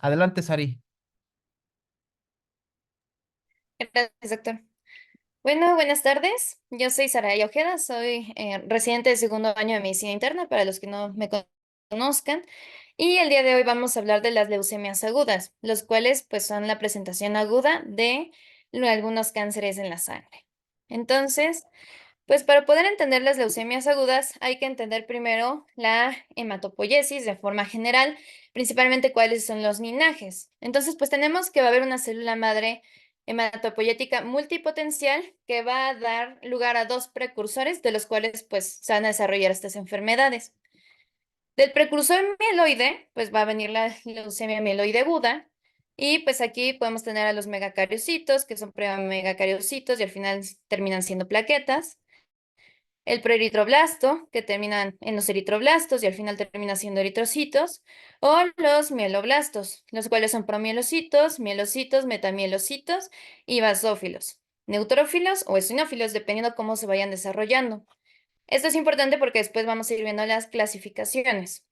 Adelante, Sari. Gracias, doctor. Bueno, buenas tardes. Yo soy Saraya Ojeda, soy residente de segundo año de medicina interna, para los que no me conozcan. Y el día de hoy vamos a hablar de las leucemias agudas, los cuales pues son la presentación aguda de algunos cánceres en la sangre. Entonces, pues para poder entender las leucemias agudas hay que entender primero la hematopoiesis de forma general, principalmente cuáles son los linajes. Entonces, pues tenemos que va a haber una célula madre hematopoyética multipotencial que va a dar lugar a dos precursores de los cuales pues se van a desarrollar estas enfermedades. Del precursor mieloide, pues va a venir la leucemia mieloide aguda. Y pues aquí podemos tener a los megacariocitos, que son megacariocitos y al final terminan siendo plaquetas, el proeritroblasto, que terminan en los eritroblastos y al final termina siendo eritrocitos, o los mieloblastos, los cuales son promielocitos, mielocitos, metamielocitos y basófilos, neutrófilos o eosinófilos, dependiendo cómo se vayan desarrollando. Esto es importante porque después vamos a ir viendo las clasificaciones.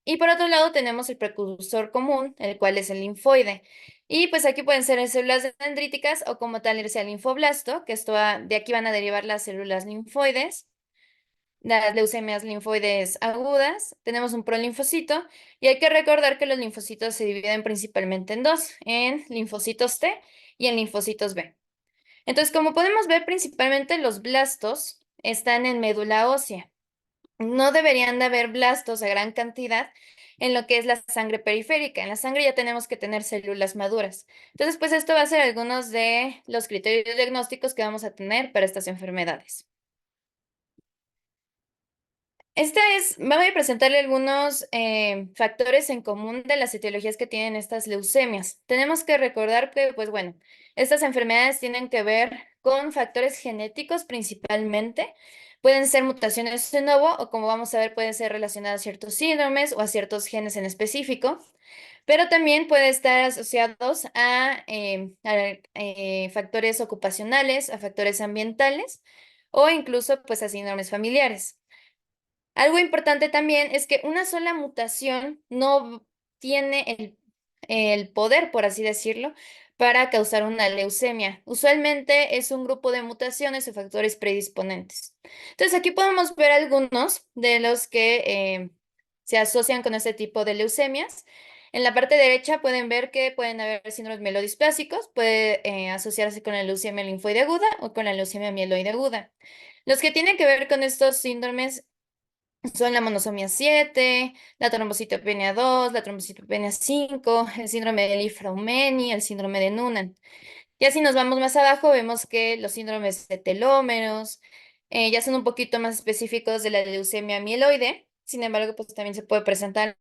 Y por otro lado tenemos el precursor común, el cual es el linfoide. Y pues aquí pueden ser células dendríticas o como tal irse al linfoblasto, que de aquí van a derivar las células linfoides, las leucemias linfoides agudas. Tenemos un prolinfocito y hay que recordar que los linfocitos se dividen principalmente en dos, en linfocitos T y en linfocitos B. Entonces, como podemos ver, principalmente los blastos están en médula ósea. No deberían de haber blastos a gran cantidad en lo que es la sangre periférica. En la sangre ya tenemos que tener células maduras. Entonces, pues esto va a ser algunos de los criterios diagnósticos que vamos a tener para estas enfermedades. Voy a presentarle algunos factores en común de las etiologías que tienen estas leucemias. Tenemos que recordar que, pues bueno, estas enfermedades tienen que ver con factores genéticos principalmente. Pueden ser mutaciones de nuevo o, como vamos a ver, pueden ser relacionadas a ciertos síndromes o a ciertos genes en específico, pero también puede estar asociados a factores ocupacionales, a factores ambientales o incluso pues a síndromes familiares. Algo importante también es que una sola mutación no tiene el poder, por así decirlo, para causar una leucemia. Usualmente es un grupo de mutaciones o factores predisponentes. Entonces, aquí podemos ver algunos de los que se asocian con este tipo de leucemias. En la parte derecha pueden ver que pueden haber síndromes mielodisplasicos, puede asociarse con la leucemia linfoide aguda o con la leucemia mieloide aguda. Los que tienen que ver con estos síndromes son la monosomía 7, la trombocitopenia 2, la trombocitopenia 5, el síndrome de Li-Fraumeni, el síndrome de Noonan. Ya si nos vamos más abajo, vemos que los síndromes de telómeros ya son un poquito más específicos de la leucemia mieloide. Sin embargo, pues también se puede presentar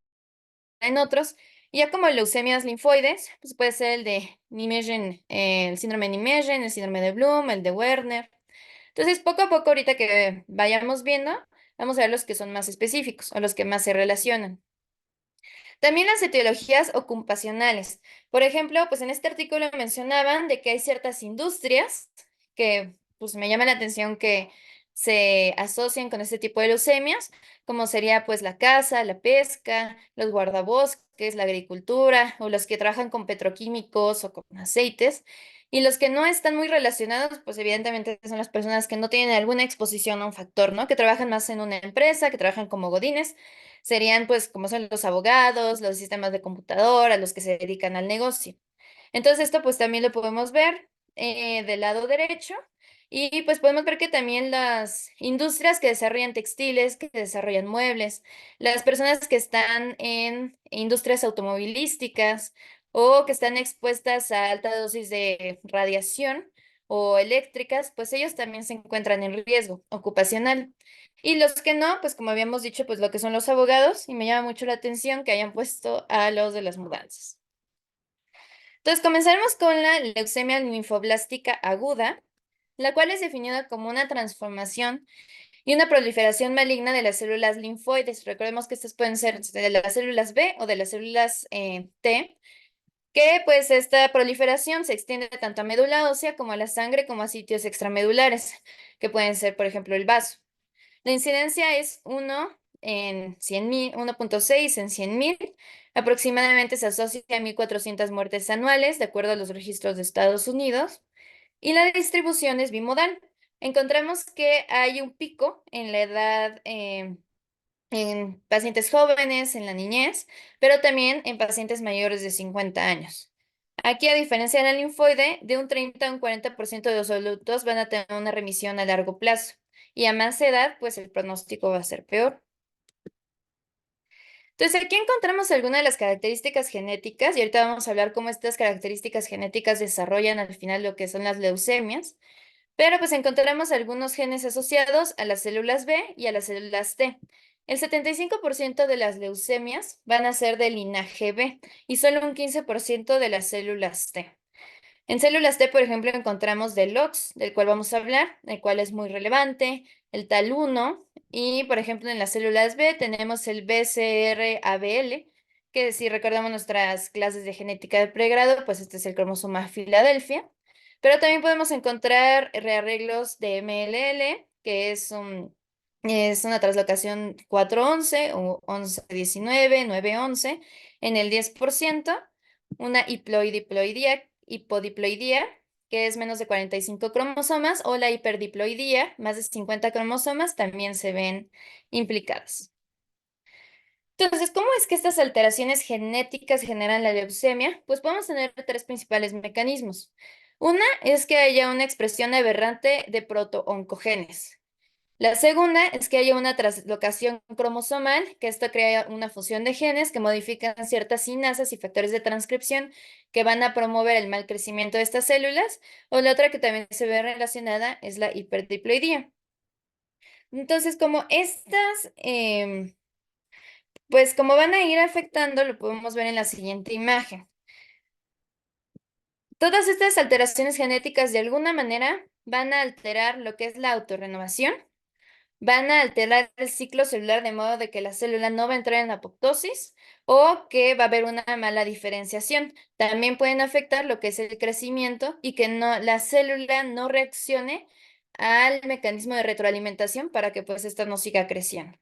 en otros. Y ya como leucemias linfoides, pues puede ser el de Nijmegen, el síndrome de Nijmegen, el síndrome de Bloom, el de Werner. Entonces, poco a poco, ahorita que vayamos viendo, vamos a ver los que son más específicos o los que más se relacionan. También las etiologías ocupacionales. Por ejemplo, pues en este artículo mencionaban de que hay ciertas industrias que pues me llama la atención que se asocian con este tipo de leucemias, como sería pues la caza, la pesca, los guardabosques, la agricultura o los que trabajan con petroquímicos o con aceites. Y los que no están muy relacionados, pues evidentemente son las personas que no tienen alguna exposición a un factor, ¿no? Que trabajan más en una empresa, que trabajan como godines, serían pues como son los abogados, los sistemas de computadora, los que se dedican al negocio. Entonces esto pues también lo podemos ver del lado derecho y pues podemos ver que también las industrias que desarrollan textiles, que desarrollan muebles, las personas que están en industrias automovilísticas o que están expuestas a alta dosis de radiación o eléctricas, pues ellos también se encuentran en riesgo ocupacional. Y los que no, pues como habíamos dicho, pues lo que son los abogados, y me llama mucho la atención que hayan puesto a los de las mudanzas. Entonces, comenzaremos con la leucemia linfoblástica aguda, la cual es definida como una transformación y una proliferación maligna de las células linfoides. Recordemos que estas pueden ser de las células B o de las células T, que pues esta proliferación se extiende tanto a médula ósea como a la sangre, como a sitios extramedulares, que pueden ser, por ejemplo, el vaso. La incidencia es 1 en 100.000, 1.6 en 100.000, Aproximadamente se asocia a 1.400 muertes anuales, de acuerdo a los registros de Estados Unidos. Y la distribución es bimodal. Encontramos que hay un pico en la edad, en pacientes jóvenes, en la niñez, pero también en pacientes mayores de 50 años. Aquí, a diferencia del linfoide, de un 30 a un 40% de los adultos van a tener una remisión a largo plazo. Y a más edad, pues el pronóstico va a ser peor. Entonces, aquí encontramos algunas de las características genéticas, y ahorita vamos a hablar cómo estas características genéticas desarrollan al final lo que son las leucemias. Pero pues encontramos algunos genes asociados a las células B y a las células T. El 75% de las leucemias van a ser del linaje B y solo un 15% de las células T. En células T, por ejemplo, encontramos del LOX, del cual vamos a hablar, el cual es muy relevante, el TAL1, y por ejemplo en las células B tenemos el BCR-ABL, que si recordamos nuestras clases de genética de pregrado, pues este es el cromosoma Filadelfia, pero también podemos encontrar rearreglos de MLL, que es una translocación 411 o 1119, 911 en el 10%, una hipodiploidía, que es menos de 45 cromosomas, o la hiperdiploidía, más de 50 cromosomas, también se ven implicadas. Entonces, ¿cómo es que estas alteraciones genéticas generan la leucemia? Pues podemos tener tres principales mecanismos. Una es que haya una expresión aberrante de protooncogenes. La segunda es que haya una translocación cromosomal, que esto crea una fusión de genes que modifican ciertas sinasas y factores de transcripción que van a promover el mal crecimiento de estas células, o la otra que también se ve relacionada es la hiperdiploidía. Entonces, como estas, pues como van a ir afectando, lo podemos ver en la siguiente imagen. Todas estas alteraciones genéticas de alguna manera van a alterar lo que es la autorrenovación, van a alterar el ciclo celular de modo de que la célula no va a entrar en apoptosis o que va a haber una mala diferenciación. También pueden afectar lo que es el crecimiento y que no, la célula no reaccione al mecanismo de retroalimentación para que pues esta no siga creciendo.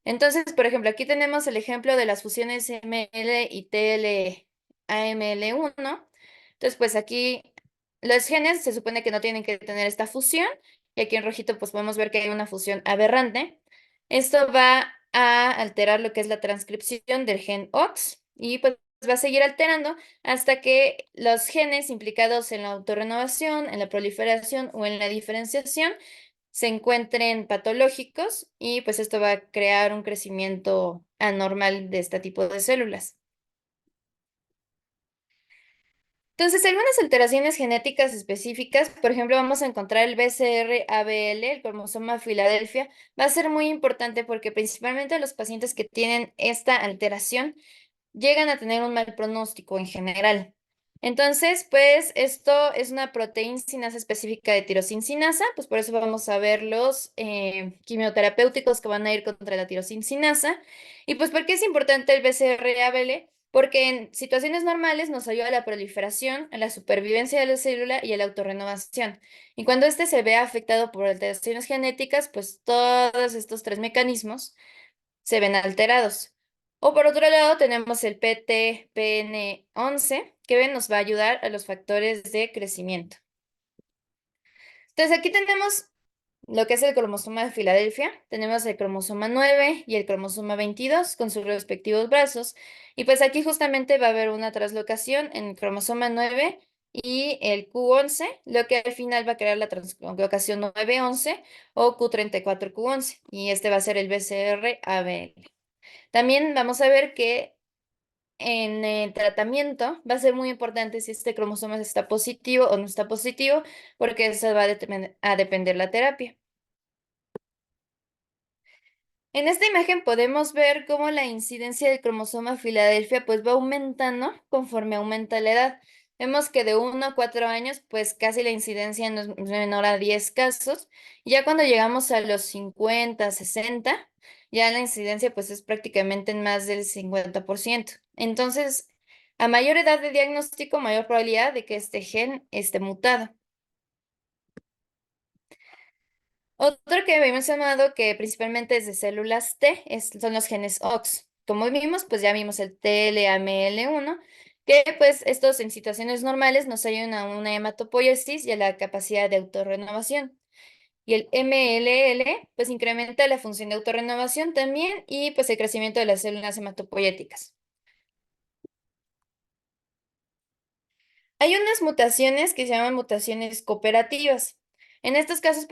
Entonces, por ejemplo, aquí tenemos el ejemplo de las fusiones ML y TL-AML1. Entonces, pues aquí los genes se supone que no tienen que tener esta fusión, y aquí en rojito pues podemos ver que hay una fusión aberrante. Esto va a alterar lo que es la transcripción del gen OX y pues va a seguir alterando hasta que los genes implicados en la autorrenovación, en la proliferación o en la diferenciación se encuentren patológicos y pues esto va a crear un crecimiento anormal de este tipo de células. Entonces, algunas alteraciones genéticas específicas, por ejemplo, vamos a encontrar el BCR-ABL, el cromosoma Filadelfia, va a ser muy importante porque principalmente los pacientes que tienen esta alteración llegan a tener un mal pronóstico en general. Entonces, pues esto es una proteína sinasa específica de tirosina, pues por eso vamos a ver los quimioterapéuticos que van a ir contra la tirosina. Y pues, ¿por qué es importante el BCR-ABL? Porque en situaciones normales nos ayuda a la proliferación, a la supervivencia de la célula y a la autorrenovación. Y cuando este se ve afectado por alteraciones genéticas, pues todos estos tres mecanismos se ven alterados. O por otro lado, tenemos el PTPN11, que nos va a ayudar a los factores de crecimiento. Entonces, aquí tenemos lo que es el cromosoma de Filadelfia. Tenemos el cromosoma 9 y el cromosoma 22 con sus respectivos brazos. Y pues aquí justamente va a haber una translocación en el cromosoma 9 y el Q11, lo que al final va a crear la translocación 911 o Q34Q11. Y este va a ser el BCR-ABL. También vamos a ver que en el tratamiento va a ser muy importante si este cromosoma está positivo o no está positivo, porque eso va a depender la terapia. En esta imagen podemos ver cómo la incidencia del cromosoma Filadelfia pues va aumentando conforme aumenta la edad. Vemos que de 1 a 4 años pues casi la incidencia no es menor a 10 casos. Ya cuando llegamos a los 50, 60, ya la incidencia pues es prácticamente en más del 50%. Entonces, a mayor edad de diagnóstico, mayor probabilidad de que este gen esté mutado. Otro que había mencionado que principalmente es de células T son los genes OX. como vimos, pues ya vimos el TLAML1, que pues estos en situaciones normales nos ayudan a una hematopoiesis y a la capacidad de autorrenovación. Y el MLL, pues incrementa la función de autorrenovación también y pues el crecimiento de las células hematopoyéticas. Hay unas mutaciones que se llaman mutaciones cooperativas. En estos casos,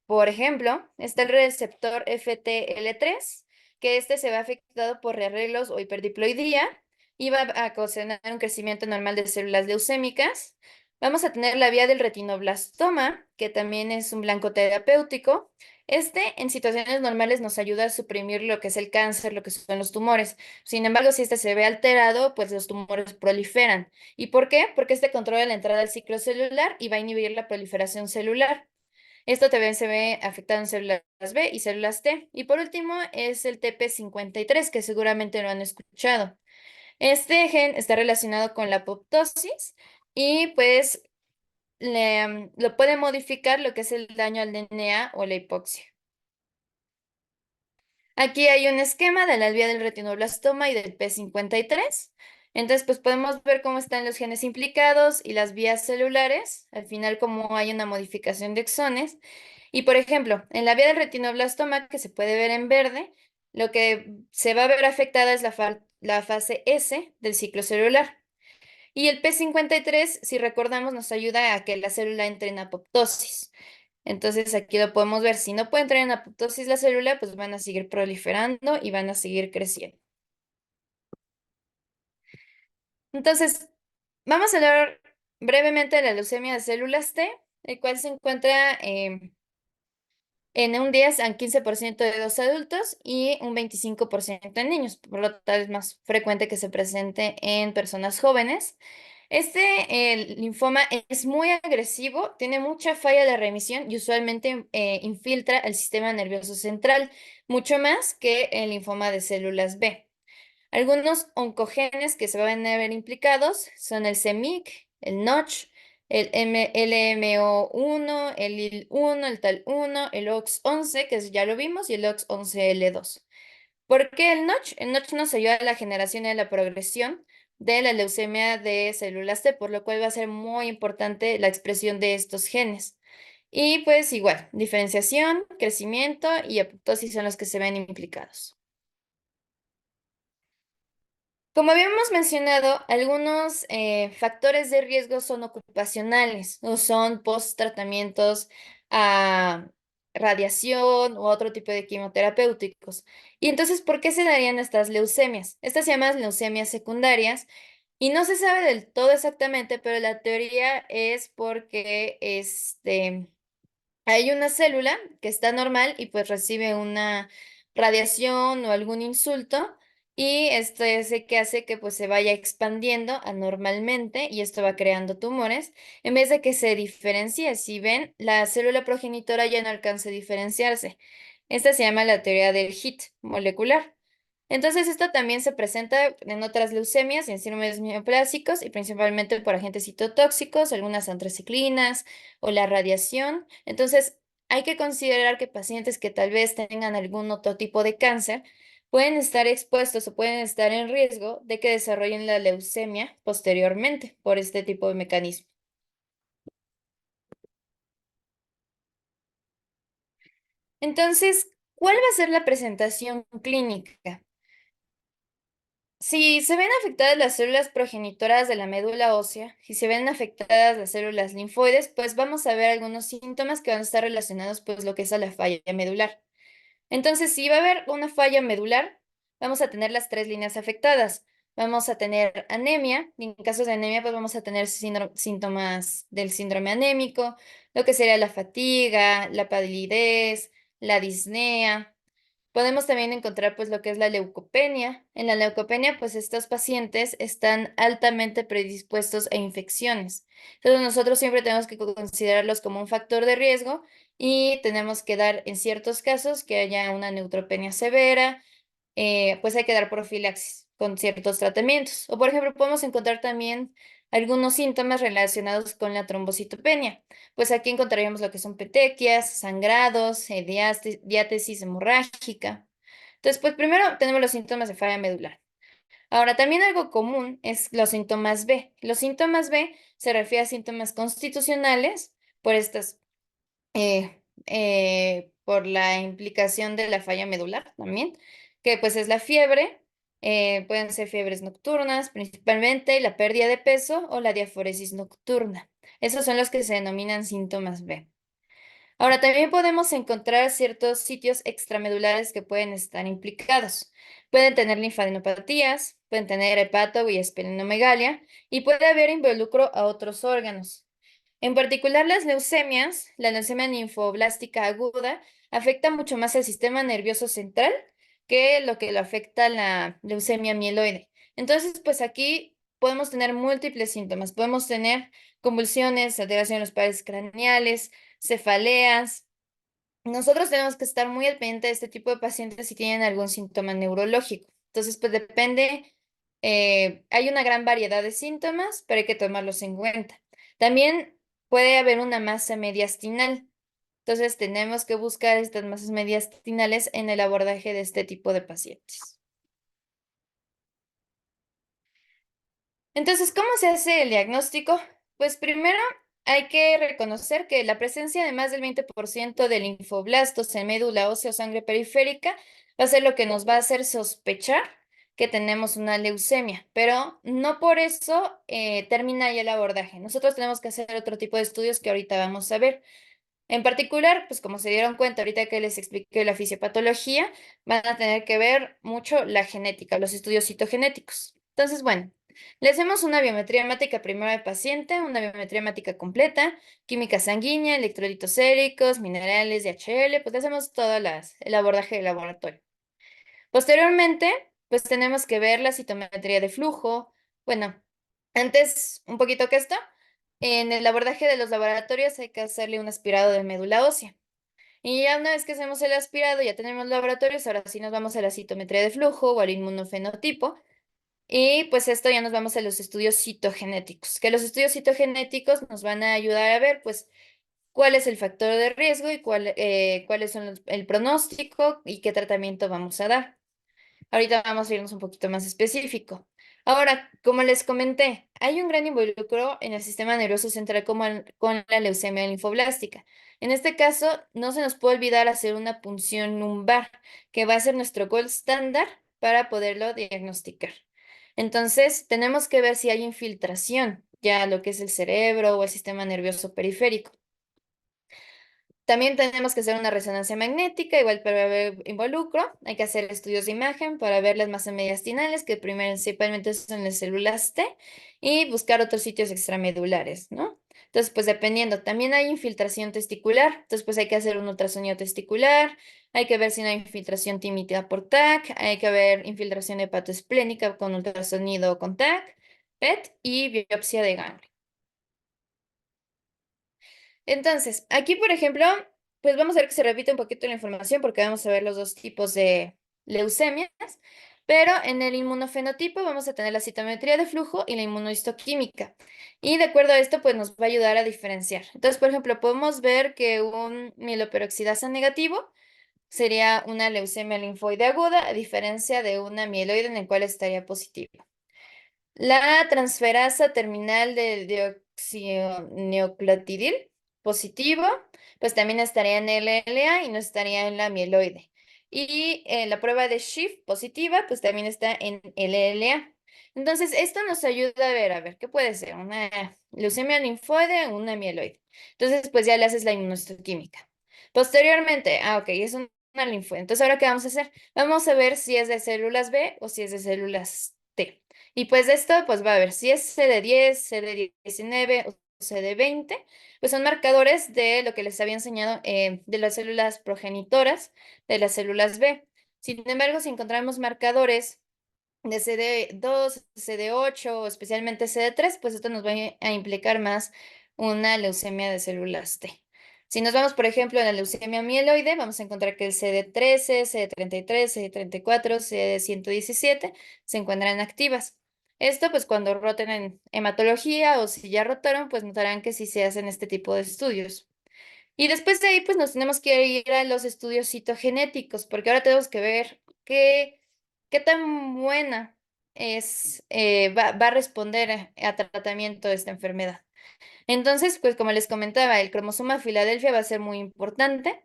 por ejemplo, está el receptor FTL3, que este se ve afectado por rearreglos o hiperdiploidía y va a ocasionar un crecimiento normal de células leucémicas. Vamos a tener la vía del retinoblastoma, que también es un blanco terapéutico. Este, en situaciones normales, nos ayuda a suprimir lo que es el cáncer, lo que son los tumores. Sin embargo, si este se ve alterado, pues los tumores proliferan. ¿Y por qué? Porque este controla la entrada al ciclo celular y va a inhibir la proliferación celular. Esto también se ve afectado en células B y células T. Y por último es el TP53, que seguramente lo han escuchado. Este gen está relacionado con la apoptosis y pues lo puede modificar lo que es el daño al DNA o la hipoxia. Aquí hay un esquema de la vía del retinoblastoma y del P53. Entonces, pues podemos ver cómo están los genes implicados y las vías celulares, al final cómo hay una modificación de exones. Y por ejemplo, en la vía del retinoblastoma, que se puede ver en verde, lo que se va a ver afectada es la fase S del ciclo celular. Y el P53, si recordamos, nos ayuda a que la célula entre en apoptosis. Entonces aquí lo podemos ver. Si no puede entrar en apoptosis la célula, pues van a seguir proliferando y van a seguir creciendo. Entonces, vamos a hablar brevemente de la leucemia de células T, el cual se encuentra en un 10 al 15% de los adultos y un 25% en niños. Por lo tanto, es más frecuente que se presente en personas jóvenes. El linfoma es muy agresivo, tiene mucha falla de remisión y usualmente infiltra el sistema nervioso central, mucho más que el linfoma de células B. Algunos oncogenes que se van a ver implicados son el CEMIC, el NOTCH, el LMO1, el IL1, el TAL1, el OX11, que ya lo vimos, y el OX11L2. ¿Por qué el Notch? El Notch nos ayuda a la generación y a la progresión de la leucemia de células T, por lo cual va a ser muy importante la expresión de estos genes. Y pues igual, diferenciación, crecimiento y apoptosis son los que se ven implicados. Como habíamos mencionado, algunos factores de riesgo son ocupacionales o son post-tratamientos a radiación u otro tipo de quimioterapéuticos. Y entonces, ¿por qué se darían estas leucemias? Estas se llaman leucemias secundarias y no se sabe del todo exactamente, pero la teoría es porque hay una célula que está normal y pues recibe una radiación o algún insulto y esto es el que hace que pues se vaya expandiendo anormalmente y esto va creando tumores en vez de que se diferencie. Si ven, la célula progenitora ya no alcanza a diferenciarse. Esta se llama la teoría del HIT molecular. Entonces, esto también se presenta en otras leucemias, en síndromes neoplásicos y principalmente por agentes citotóxicos, algunas antraciclinas o la radiación. Entonces, hay que considerar que pacientes que tal vez tengan algún otro tipo de cáncer pueden estar expuestos o pueden estar en riesgo de que desarrollen la leucemia posteriormente por este tipo de mecanismo. Entonces, ¿cuál va a ser la presentación clínica? Si se ven afectadas las células progenitoras de la médula ósea, si se ven afectadas las células linfoides, pues vamos a ver algunos síntomas que van a estar relacionados pues lo que es a la falla medular. Entonces, si va a haber una falla medular, vamos a tener las tres líneas afectadas. Vamos a tener anemia, y en casos de anemia pues vamos a tener síntomas del síndrome anémico, lo que sería la fatiga, la palidez, la disnea. Podemos también encontrar pues lo que es la leucopenia. En la leucopenia pues estos pacientes están altamente predispuestos a infecciones. Entonces nosotros siempre tenemos que considerarlos como un factor de riesgo y tenemos que dar en ciertos casos que haya una neutropenia severa, pues hay que dar profilaxis con ciertos tratamientos. O por ejemplo podemos encontrar también algunos síntomas relacionados con la trombocitopenia. Pues aquí encontraríamos lo que son petequias, sangrados, diátesis hemorrágica. Entonces, pues primero tenemos los síntomas de falla medular. Ahora, también algo común es los síntomas B. Los síntomas B se refiere a síntomas constitucionales por estas, por la implicación de la falla medular también, que pues es la fiebre, pueden ser fiebres nocturnas principalmente, la pérdida de peso o la diaforesis nocturna. Esos son los que se denominan síntomas B. Ahora, también podemos encontrar ciertos sitios extramedulares que pueden estar implicados. Pueden tener linfadenopatías, pueden tener hepato y esplenomegalia, y puede haber involucro a otros órganos. En particular, las leucemias, la leucemia linfoblástica aguda, afecta mucho más el sistema nervioso central que lo afecta la leucemia mieloide. Entonces, pues aquí podemos tener múltiples síntomas. Podemos tener convulsiones, alteración en los pares craneales, cefaleas. Nosotros tenemos que estar muy al pendiente de este tipo de pacientes si tienen algún síntoma neurológico. Entonces, pues depende, hay una gran variedad de síntomas, pero hay que tomarlos en cuenta. También puede haber una masa mediastinal. Entonces, tenemos que buscar estas masas mediastinales en el abordaje de este tipo de pacientes. Entonces, ¿cómo se hace el diagnóstico? Pues primero hay que reconocer que la presencia de más del 20% de linfoblastos en médula ósea o sangre periférica va a ser lo que nos va a hacer sospechar que tenemos una leucemia, pero no por eso termina ya el abordaje. Nosotros tenemos que hacer otro tipo de estudios que ahorita vamos a ver. En particular, pues como se dieron cuenta ahorita que les expliqué la fisiopatología, van a tener que ver mucho la genética, los estudios citogenéticos. Entonces, bueno, le hacemos una biometría hemática primero al paciente, una biometría hemática completa, química sanguínea, electrolitos séricos, minerales, DHL, pues le hacemos todo el abordaje del laboratorio. Posteriormente, pues tenemos que ver la citometría de flujo. Bueno, antes, un poquito que esto, en el abordaje de los laboratorios hay que hacerle un aspirado de médula ósea. Y ya una vez que hacemos el aspirado, ya tenemos laboratorios, ahora sí nos vamos a la citometría de flujo o al inmunofenotipo. Y pues esto ya nos vamos a los estudios citogenéticos, que los estudios citogenéticos nos van a ayudar a ver pues cuál es el factor de riesgo y cuáles son el pronóstico y qué tratamiento vamos a dar. Ahorita vamos a irnos un poquito más específico. Ahora, como les comenté, hay un gran involucro en el sistema nervioso central con la leucemia linfoblástica. En este caso, no se nos puede olvidar hacer una punción lumbar, que va a ser nuestro gold estándar para poderlo diagnosticar. Entonces, tenemos que ver si hay infiltración, ya lo que es el cerebro o el sistema nervioso periférico. También tenemos que hacer una resonancia magnética, igual para ver involucro. Hay que hacer estudios de imagen para ver las masas mediastinales, que principalmente son las células T, y buscar otros sitios extramedulares, ¿no? Entonces, pues dependiendo, también hay infiltración testicular, entonces pues hay que hacer un ultrasonido testicular, hay que ver si no hay infiltración tímida por TAC, hay que ver infiltración hepatoesplénica con ultrasonido con TAC, PET y biopsia de ganglio. Entonces, aquí, por ejemplo, pues vamos a ver que se repite un poquito la información porque vamos a ver los dos tipos de leucemias, pero en el inmunofenotipo vamos a tener la citometría de flujo y la inmunohistoquímica. Y de acuerdo a esto, pues nos va a ayudar a diferenciar. Entonces, por ejemplo, podemos ver que un mieloperoxidasa negativo sería una leucemia linfoide aguda, a diferencia de una mieloide en el cual estaría positiva. La transferasa terminal del deoxirribonucleotidil positivo, pues también estaría en LLA y no estaría en la mieloide. Y la prueba de Schiff positiva, pues también está en LLA. Entonces, esto nos ayuda a ver, ¿qué puede ser? Una leucemia linfoide o una mieloide. Entonces, pues ya le haces la inmunohistoquímica. Posteriormente, ok, es una linfoide. Entonces, ¿ahora qué vamos a hacer? Vamos a ver si es de células B o si es de células T. Y pues de esto, pues va a haber si es CD10, CD19 o CD20, pues son marcadores de lo que les había enseñado de las células progenitoras de las células B. Sin embargo, si encontramos marcadores de CD2, CD8, especialmente CD3, pues esto nos va a implicar más una leucemia de células T. Si nos vamos, por ejemplo, a la leucemia mieloide, vamos a encontrar que el CD13, CD33, CD34, CD117 se encuentran activas. Esto, pues, cuando roten en hematología o si ya rotaron, pues notarán que sí se hacen este tipo de estudios. Y después de ahí, pues nos tenemos que ir a los estudios citogenéticos, porque ahora tenemos que ver qué tan buena va a responder a tratamiento de esta enfermedad. Entonces, pues como les comentaba, el cromosoma Filadelfia va a ser muy importante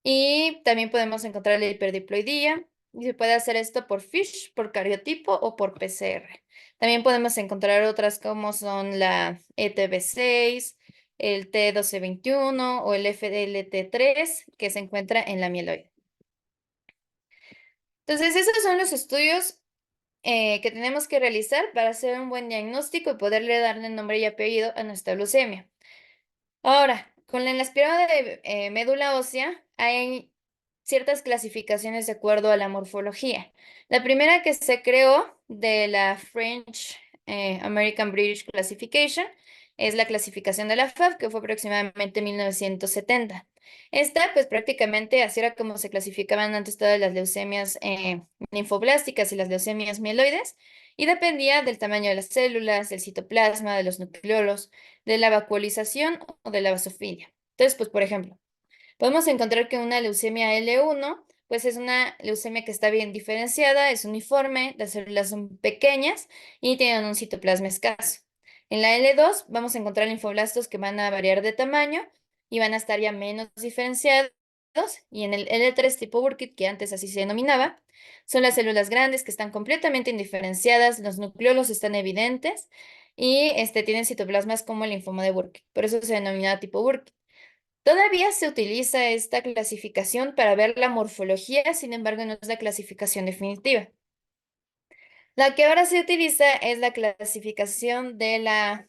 y también podemos encontrar la hiperdiploidía y se puede hacer esto por FISH, por cariotipo o por PCR. También podemos encontrar otras como son la ETB6, el T1221 o el FLT3 que se encuentra en la mieloide. Entonces, esos son los estudios que tenemos que realizar para hacer un buen diagnóstico y poderle darle nombre y apellido a nuestra leucemia. Ahora, con la aspirada de médula ósea hay ciertas clasificaciones de acuerdo a la morfología. La primera que se creó de la French American British Classification es la clasificación de la FAB, que fue aproximadamente en 1970. Esta, pues prácticamente así era como se clasificaban antes todas las leucemias linfoblásticas y las leucemias mieloides, y dependía del tamaño de las células, del citoplasma, de los nucleolos, de la vacuolización o de la basofilia. Entonces, pues, por ejemplo, podemos encontrar que una leucemia L1, pues es una leucemia que está bien diferenciada, es uniforme, las células son pequeñas y tienen un citoplasma escaso. En la L2 vamos a encontrar linfoblastos que van a variar de tamaño y van a estar ya menos diferenciados. Y en el L3 tipo Burkitt, que antes así se denominaba, son las células grandes que están completamente indiferenciadas, los nucleolos están evidentes y tienen citoplasmas como el linfoma de Burkitt. Por eso se denomina tipo Burkitt. Todavía se utiliza esta clasificación para ver la morfología, sin embargo, no es la clasificación definitiva. La que ahora se utiliza es la clasificación de la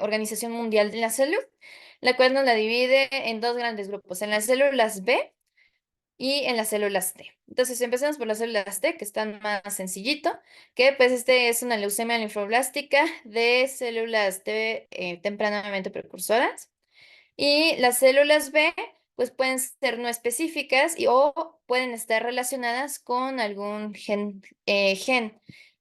Organización Mundial de la Salud, la cual nos la divide en dos grandes grupos, en las células B y en las células T. Entonces, empecemos por las células T, que están más sencillito, que pues es una leucemia linfoblástica de células T tempranamente precursoras. Y las células B, pues pueden ser no específicas o pueden estar relacionadas con algún gen.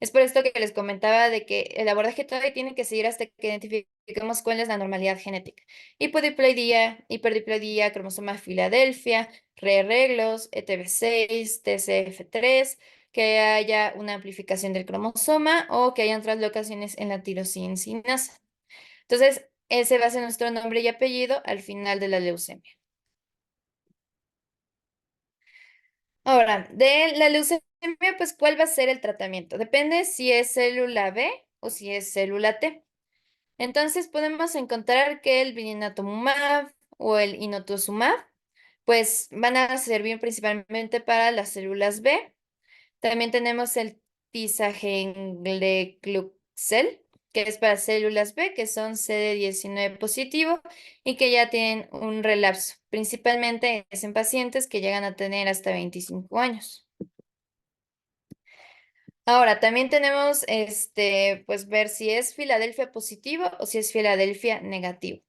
Es por esto que les comentaba de que el abordaje todavía tiene que seguir hasta que identifiquemos cuál es la normalidad genética. Hipodiploidía, hiperdiploidía, cromosoma Filadelfia, re-arreglos, ETB6, TCF3, que haya una amplificación del cromosoma o que hayan translocaciones en la tirosina sinasa. Entonces, ese va a ser nuestro nombre y apellido al final de la leucemia. Ahora, de la leucemia, pues, ¿cuál va a ser el tratamiento? Depende si es célula B o si es célula T. Entonces, podemos encontrar que el blinatumomab o el inotuzumab, pues, van a servir principalmente para las células B. También tenemos el tisagenlecleucel, que es para células B, que son CD19 positivo y que ya tienen un relapso. Principalmente es en pacientes que llegan a tener hasta 25 años. Ahora, también tenemos, pues ver si es Filadelfia positivo o si es Filadelfia negativo.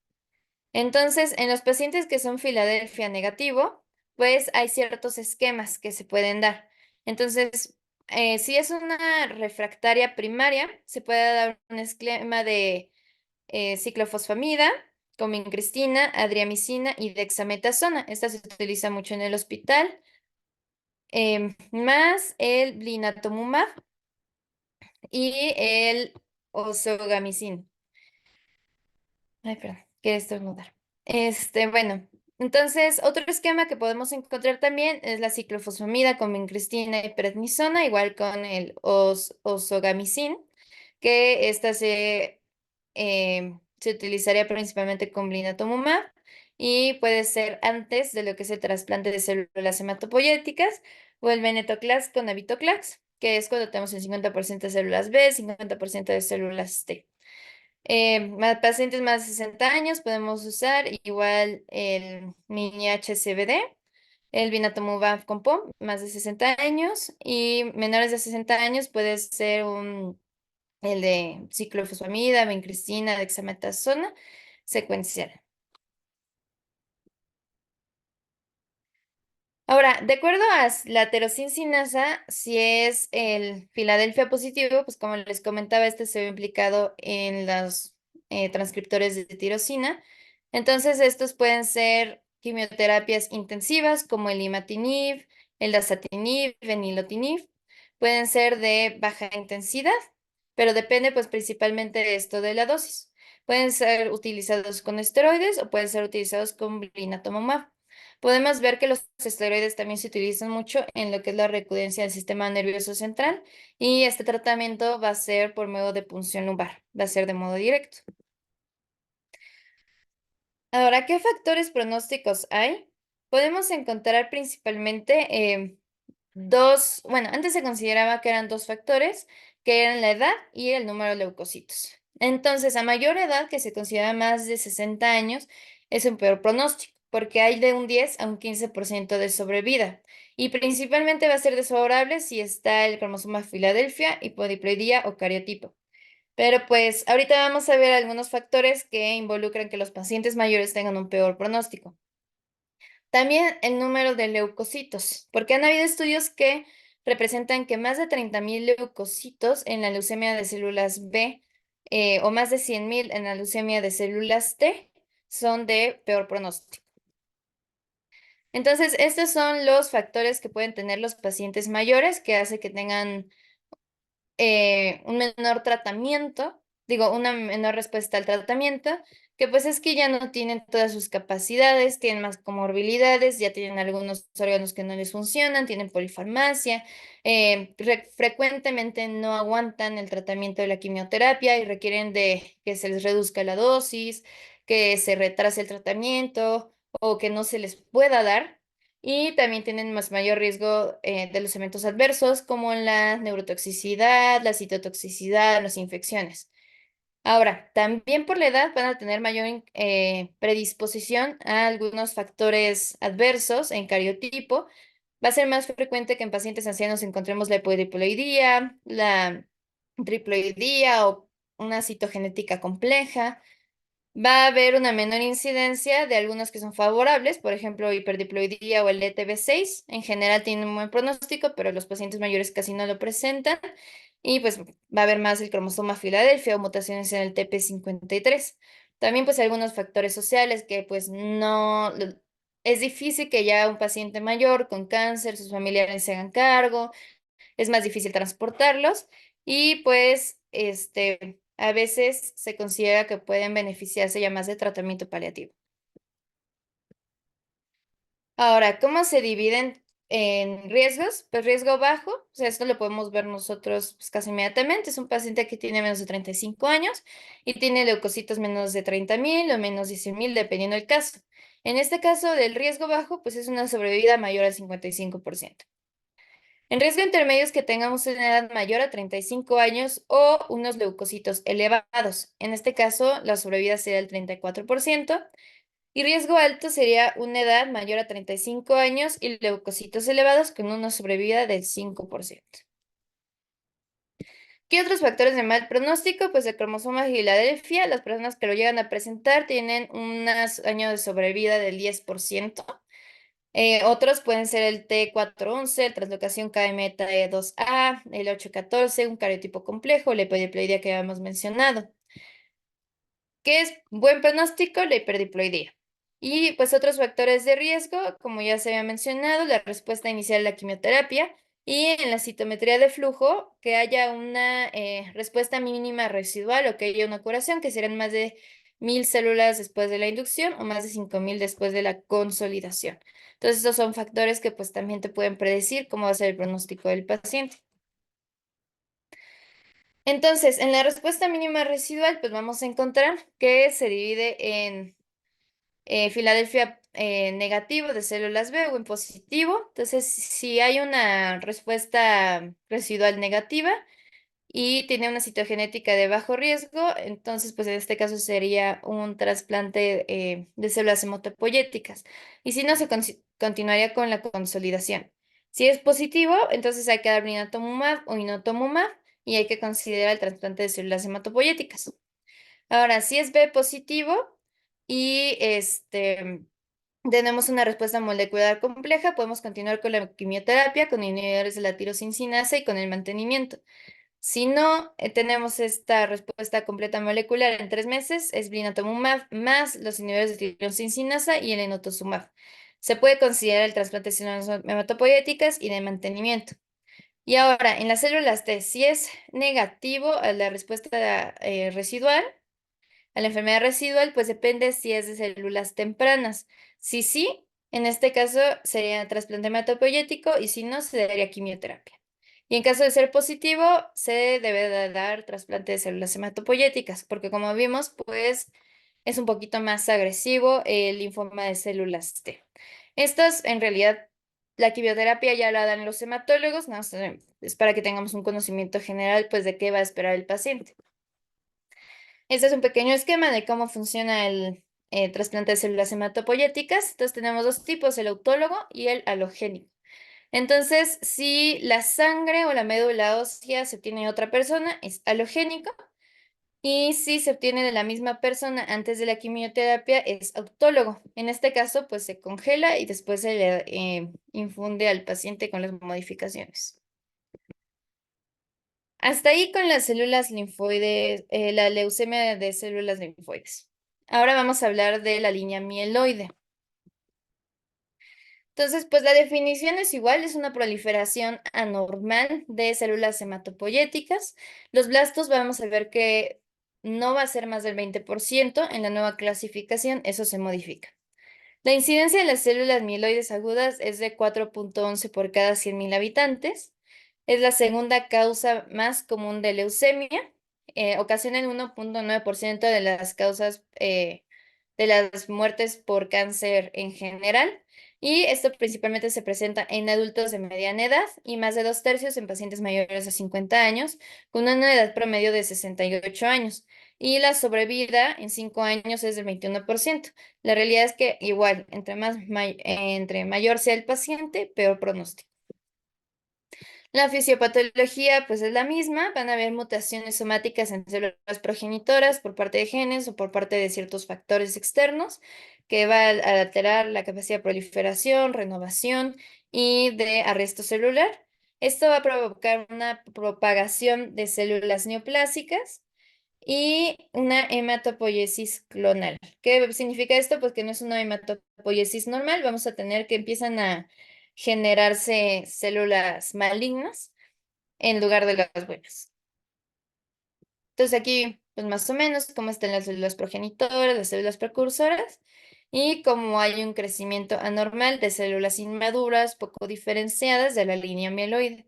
Entonces, en los pacientes que son Filadelfia negativo, pues hay ciertos esquemas que se pueden dar. Entonces, si es una refractaria primaria, se puede dar un esquema de ciclofosfamida, comincristina, adriamicina y dexametasona. Esta se utiliza mucho en el hospital, más el blinatumomab y el ozogamicin. Ay, perdón, quiero estornudar. Bueno, entonces otro esquema que podemos encontrar también es la ciclofosfamida con vincristina y prednisona, igual con el ozogamicin, que esta se utilizaría principalmente con blinatumomab y puede ser antes de lo que es el trasplante de células hematopoyéticas o el venetoclax con navitoclax, que es cuando tenemos el 50% de células B, 50% de células T. Pacientes más de 60 años podemos usar igual el mini HCBD, el binatumomab con POM, más de 60 años, y menores de 60 años puede ser el de ciclofosfamida, vincristina, dexametasona secuencial. Ahora, de acuerdo a la sinasa, si es el Filadelfia positivo, pues como les comentaba, este se ve implicado en los transcriptores de tirosina. Entonces, estos pueden ser quimioterapias intensivas como el imatinib, el dasatinib, venilotinib. Pueden ser de baja intensidad, pero depende pues principalmente de esto de la dosis. Pueden ser utilizados con esteroides o pueden ser utilizados con blinatumomab. Podemos ver que los esteroides también se utilizan mucho en lo que es la recurrencia del sistema nervioso central y este tratamiento va a ser por medio de punción lumbar, va a ser de modo directo. Ahora, ¿qué factores pronósticos hay? Podemos encontrar principalmente dos, bueno, antes se consideraba que eran dos factores, que eran la edad y el número de leucocitos. Entonces, a mayor edad, que se considera más de 60 años, es un peor pronóstico, porque hay de un 10 a un 15% de sobrevida. Y principalmente va a ser desfavorable si está el cromosoma Filadelfia, hipodiploidía o cariotipo. Pero pues ahorita vamos a ver algunos factores que involucran que los pacientes mayores tengan un peor pronóstico. También el número de leucocitos, porque han habido estudios que representan que más de 30.000 leucocitos en la leucemia de células B o más de 100.000 en la leucemia de células T son de peor pronóstico. Entonces, estos son los factores que pueden tener los pacientes mayores que hace que tengan un menor tratamiento, digo, una menor respuesta al tratamiento, que pues es que ya no tienen todas sus capacidades, tienen más comorbilidades, ya tienen algunos órganos que no les funcionan, tienen polifarmacia, frecuentemente no aguantan el tratamiento de la quimioterapia y requieren de que se les reduzca la dosis, que se retrase el tratamiento o que no se les pueda dar y también tienen más mayor riesgo de los eventos adversos como la neurotoxicidad, la citotoxicidad, las infecciones. Ahora, también por la edad van a tener mayor predisposición a algunos factores adversos en cariotipo. Va a ser más frecuente que en pacientes ancianos encontremos la hipodiploidía, la triploidía o una citogenética compleja. Va a haber una menor incidencia de algunos que son favorables, por ejemplo, hiperdiploidía o el ETB6. En general tienen un buen pronóstico, pero los pacientes mayores casi no lo presentan. Y pues va a haber más el cromosoma Filadelfia o mutaciones en el TP53. También pues algunos factores sociales que pues no... Es difícil que ya un paciente mayor con cáncer, sus familiares se hagan cargo, es más difícil transportarlos y pues a veces se considera que pueden beneficiarse ya más de tratamiento paliativo. Ahora, ¿cómo se dividen en riesgos? Pues riesgo bajo, o sea, esto lo podemos ver nosotros pues, casi inmediatamente. Es un paciente que tiene menos de 35 años y tiene leucocitos menos de 30.000 o menos de 100.000, dependiendo del caso. En este caso del riesgo bajo, pues es una sobrevida mayor al 55%. En riesgo intermedio es que tengamos una edad mayor a 35 años o unos leucocitos elevados. En este caso, la sobrevida sería el 34%. Y riesgo alto sería una edad mayor a 35 años y leucocitos elevados con una sobrevida del 5%. ¿Qué otros factores de mal pronóstico? Pues el cromosoma Filadelfia, las personas que lo llegan a presentar tienen unos años de sobrevida del 10%. Otros pueden ser el T411, el translocación KMT2A, el 814, un cariotipo complejo, la hipodiploidía que habíamos mencionado. ¿Qué es buen pronóstico? La hiperdiploidía. Y pues otros factores de riesgo, como ya se había mencionado, la respuesta inicial a la quimioterapia y en la citometría de flujo, que haya una respuesta mínima residual o que haya una curación, que serán más de 1.000 células después de la inducción o más de 5.000 después de la consolidación. Entonces, estos son factores que pues también te pueden predecir cómo va a ser el pronóstico del paciente. Entonces, en la respuesta mínima residual, pues vamos a encontrar que se divide en Filadelfia negativo de células B o en positivo. Entonces, si hay una respuesta residual negativa y tiene una citogenética de bajo riesgo, entonces, pues en este caso sería un trasplante de células hematopoyéticas. Y si no, se continuaría con la consolidación. Si es positivo, entonces hay que dar blinatumomab o inotumomab y hay que considerar el trasplante de células hematopoyéticas. Ahora, si es B positivo y tenemos una respuesta molecular compleja, podemos continuar con la quimioterapia, con inhibidores de la tirosincinasa y con el mantenimiento. Si no tenemos esta respuesta completa molecular en 3 meses, es blinatumomab más los inhibidores de tirosincinasa y el enotuzumab. Se puede considerar el trasplante de células hematopoyéticas y de mantenimiento. Y ahora, en las células T, si es negativo a la respuesta residual, a la enfermedad residual, pues depende si es de células tempranas. Si sí, en este caso sería trasplante hematopoyético y si no, se daría quimioterapia. Y en caso de ser positivo, se debe de dar trasplante de células hematopoyéticas, porque como vimos, pues es un poquito más agresivo el linfoma de células T. Estas, en realidad, la quimioterapia ya la dan los hematólogos, no sé, es para que tengamos un conocimiento general, pues, de qué va a esperar el paciente. Este es un pequeño esquema de cómo funciona el trasplante de células hematopoyéticas. Entonces tenemos dos tipos, el autólogo y el alogénico. Entonces, si la sangre o la médula ósea se obtiene de otra persona, es alogénico. Y si se obtiene de la misma persona antes de la quimioterapia, es autólogo. En este caso, pues se congela y después se le infunde al paciente con las modificaciones. Hasta ahí con las células linfoides, la leucemia de células linfoides. Ahora vamos a hablar de la línea mieloide. Entonces, pues la definición es igual, es una proliferación anormal de células hematopoyéticas. Los blastos vamos a ver que no va a ser más del 20%, en la nueva clasificación eso se modifica. La incidencia de las células mieloides agudas es de 4.11 por cada 100.000 habitantes. Es la segunda causa más común de leucemia. Ocasiona el 1.9% de las causas de las muertes por cáncer en general. Y esto principalmente se presenta en adultos de mediana edad y más de 2/3 en pacientes mayores de 50 años, con una edad promedio de 68 años. Y la sobrevida en 5 años es del 21%. La realidad es que igual, entre mayor sea el paciente, peor pronóstico. La fisiopatología, pues es la misma. Van a haber mutaciones somáticas en células progenitoras por parte de genes o por parte de ciertos factores externos que va a alterar la capacidad de proliferación, renovación y de arresto celular. Esto va a provocar una propagación de células neoplásicas y una hematopoiesis clonal. ¿Qué significa esto? Pues que no es una hematopoiesis normal, vamos a tener que empiezan a generarse células malignas en lugar de las buenas. Entonces aquí, pues más o menos, cómo están las células progenitoras, las células precursoras, y cómo hay un crecimiento anormal de células inmaduras, poco diferenciadas de la línea mieloide.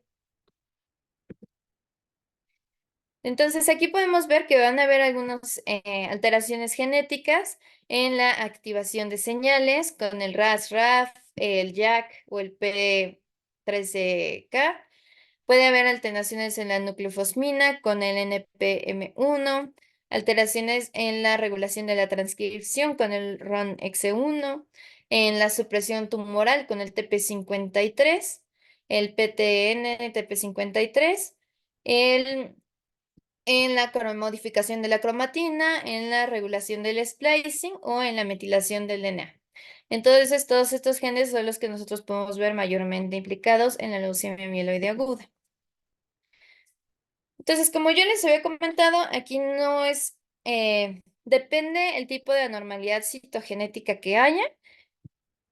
Entonces aquí podemos ver que van a haber algunas alteraciones genéticas en la activación de señales con el RAS-RAF, el JAK o el P13K. Puede haber alteraciones en la nucleofosmina con el NPM1, alteraciones en la regulación de la transcripción con el RONX1, en la supresión tumoral con el TP53, el PTN TP53, el en la modificación de la cromatina, en la regulación del splicing o en la metilación del DNA. Entonces, todos estos genes son los que nosotros podemos ver mayormente implicados en la leucemia mieloide aguda. Entonces, como yo les había comentado, aquí no es, depende el tipo de anormalidad citogenética que haya,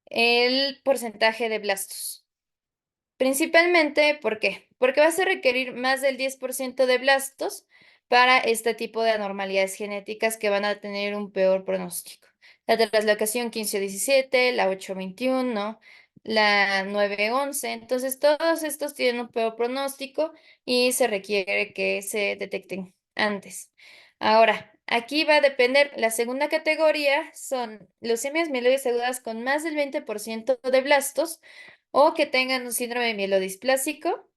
el porcentaje de blastos. Principalmente, ¿por qué? Porque vas a requerir más del 10% de blastos para este tipo de anormalidades genéticas que van a tener un peor pronóstico. La translocación 15-17, la 8-21, la 9-11. Entonces, todos estos tienen un peor pronóstico y se requiere que se detecten antes. Ahora, aquí va a depender, la segunda categoría son leucemias mieloides agudas con más del 20% de blastos o que tengan un síndrome mielodisplásico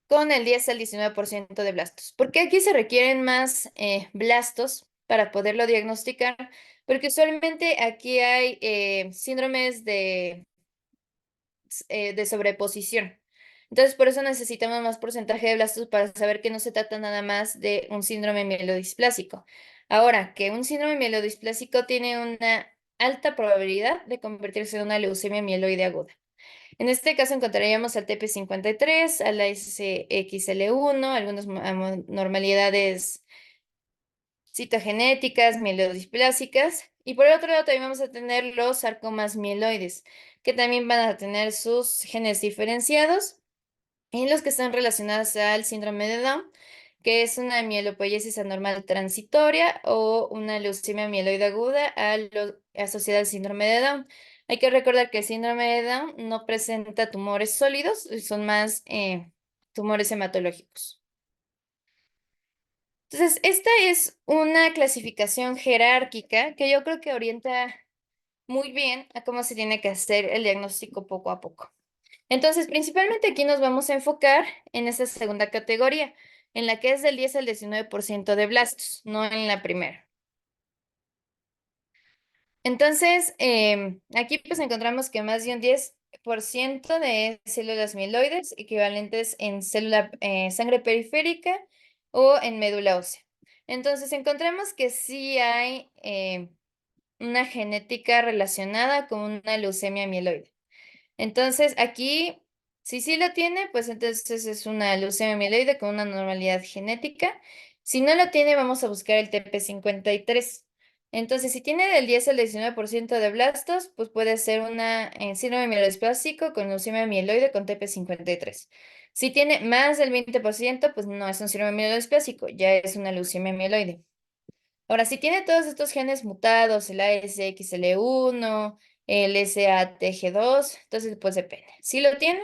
con el 10 al 19% de blastos. ¿Por qué aquí se requieren más blastos para poderlo diagnosticar? Porque usualmente aquí hay síndromes de sobreposición. Entonces, por eso necesitamos más porcentaje de blastos para saber que no se trata nada más de un síndrome mielodisplásico. Ahora, que un síndrome mielodisplásico tiene una alta probabilidad de convertirse en una leucemia mieloide aguda. En este caso encontraríamos al TP53, a la SXL1, algunas normalidades citogenéticas, mielodisplásicas. Y por el otro lado también vamos a tener los sarcomas mieloides, que también van a tener sus genes diferenciados y los que están relacionados al síndrome de Down, que es una mielopoiesis anormal transitoria o una leucemia mieloide aguda asociada al síndrome de Down. Hay que recordar que el síndrome de Down no presenta tumores sólidos, son más tumores hematológicos. Entonces, esta es una clasificación jerárquica que yo creo que orienta muy bien a cómo se tiene que hacer el diagnóstico poco a poco. Entonces, principalmente aquí nos vamos a enfocar en esta segunda categoría, en la que es del 10 al 19% de blastos, no en la primera. Entonces, aquí pues encontramos que más de un 10% de células mieloides equivalentes en célula sangre periférica o en médula ósea. Entonces, encontramos que sí hay una genética relacionada con una leucemia mieloide. Entonces, aquí, si sí lo tiene, pues entonces es una leucemia mieloide con una normalidad genética. Si no lo tiene, vamos a buscar el TP53. Entonces, si tiene del 10 al 19% de blastos, pues puede ser una síndrome mielodisplásico con leucemia mieloide con TP53. Si tiene más del 20%, pues no es un síndrome mielodisplásico, ya es una leucemia mieloide. Ahora, si tiene todos estos genes mutados, el ASXL1, el SATG2, entonces pues depende. Si lo tiene,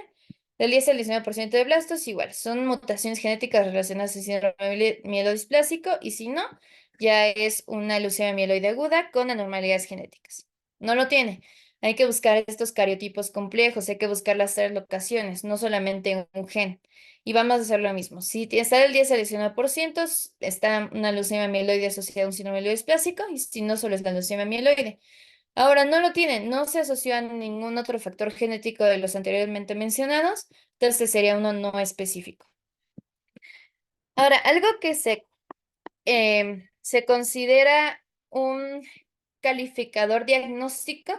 del 10 al 19% de blastos, igual, son mutaciones genéticas relacionadas al síndrome mielodisplásico, y si no, ya es una leucemia mieloide aguda con anormalidades genéticas. No lo tiene. Hay que buscar estos cariotipos complejos, hay que buscar las tres locaciones, no solamente un gen. Y vamos a hacer lo mismo. Si está del 10 al 19%, está una leucemia mieloide asociada a un síndrome mielodisplásico, y si no, solo es la leucemia mieloide. Ahora, no lo tiene, no se asoció a ningún otro factor genético de los anteriormente mencionados, entonces sería uno no específico. Ahora, algo que se considera un calificador diagnóstico